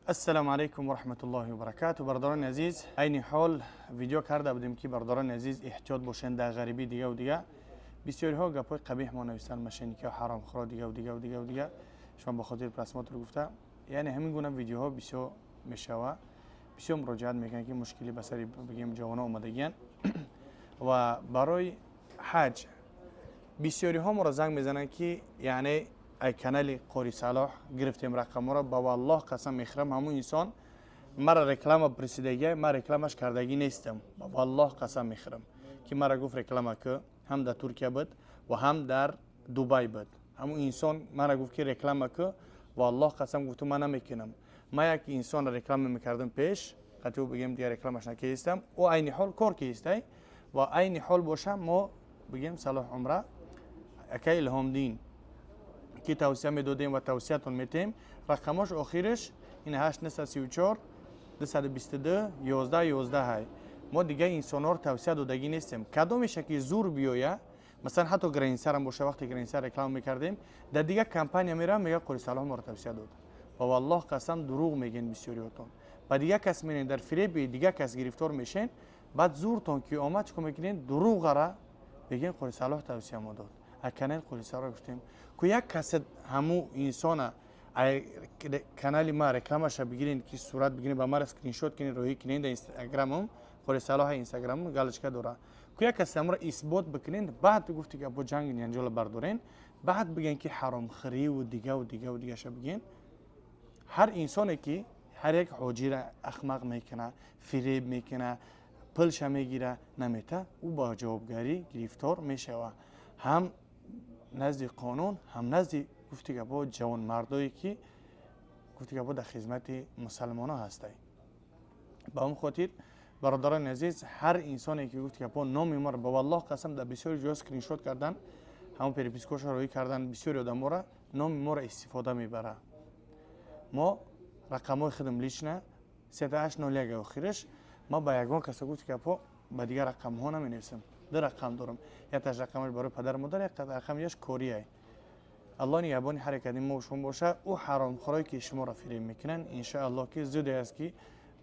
السلام علیکم و رحمت الله و برکاته. برادران عزیز، این حال ویدیو کرده بودیم که برادران عزیز احتیاط باشند در غریبی دیگه و دیگه. بسیاری ها گپای قبیح ما نوشتن، مشینیکا حرام خورا دیگه و دیگه و دیگه و دیگه. شما به خاطر رسمات رو گفته، یعنی همین گونه ویدیوها بسیار میشوه، بسیار مراجعت میکنن که مشکلی بسری بگیم جوانا اومدگین و برای حج بسیاری ها ما را زنگ میزنن که یعنی ای کانال قاری صلاح گرفتیم رقم را، با والله قسم میخورم همون انسان مرا رکلام پرسیدگی ما رکلامش کردگی نیستم، با والله قسم میخورم که مرا گفت رکلام که هم در ترکیه بود و هم در دبی بود. همون انسان مرا گفت که رکلام که والله قسم گفتم من نمیکنم. ما یک انسان را رکلام میکردم پیش قطعا بگیم دیگه رکلامش نکردم و عین حال کار کیسته و عین حال باشم ما بگیم صلاح عمره اکی الهام دین که توصیه میدادیم و توصیهتون میتیم. رقمش آخرش این 834 222 11 11 های. ما دیگه انسان ها رو توصیه دادگی نیستیم. کدومشه که زور بیایه، مثلا حتی گرینسر هم باشه، وقتی گرینسر رکلام میکردیم در دیگه کمپانی میرم میگه قاری صلاح ما رو توصیه داد و والله قسم دروغ میگین بسیاریاتون. بعد دیگه کس میرین در فریب دیگه کس گرفتار میشین، بعد زورتون که اومد چیکار میکنین؟ دروغ را بگین قاری صلاح توصیه ما داد. کانال قاری صلاح گفتیم که یک کس همو انسان کانال ما رکلامش بگیرین که صورت بگیرین با ما اسکرین شات کنین روی کنین در اینستاگرامم قاری صلاح اینستاگرام گالچکا داره که یک کس امر اثبات بکنین، بعد گفتی که ابو جنگ انجال بردارین، بعد بگین که حرام خری و دیگه و دیگه و دیگه ش بگین. هر انسانی که هر یک حاجی را احمق میکنه، فریب میکنه، پلش میگیره نمیته، او با جوابگاری گرفتار میشه، هم نزد قانون هم نزد گفتی که با جوان مردایی که گفتی که با در خدمت مسلمان ها هستی. با اون خاطر برادران عزیز، هر انسانی که گفتی که با نام ما را با والله قسم در بسیاری جا اسکرین شات کردن، همون پریپیسکوش روی کردن، بسیاری آدم را نام ما را استفاده میبره. ما رقمای خودم لیچنه 3801 آخرش ما با یگان کس گفتی که با دیگه رقم ها نمی نویسم. دو رقم دارم، یک از رقمش برای پدر مادر، یک رقمش کوریه. الله نیابانی هر کدیم ما شما باشه او حرام خورایی که شما را فریب میکنن ان شاء الله که زود است که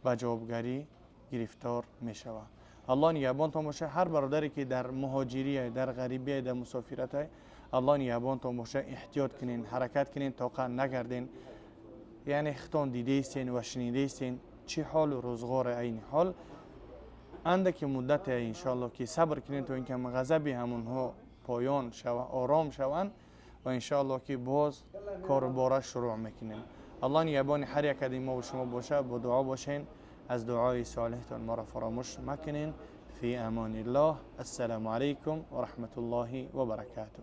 با جوابگاری گرفتار میشوه. الله نیابان تا باشه هر برادری که در مهاجری در غریبی در مسافرت الله نیابان تا باشه احتیاط کنین، حرکت کنین، توقع نگردین. یعنی ختان دیده استین و شنیده استین چه حال و روزگار این حال اندک مدت ان شاء الله که صبر کنین تا اینکه غضب همونها پایان شوه، آرام شوند و ان شاء الله که باز کار باره شروع میکنیم. الله نیابان هر یک از ما و شما باشه، با دعا باشین، از دعای صالحتان ما را فراموش مکنین. فی امان الله. السلام علیکم و رحمت الله و برکاته.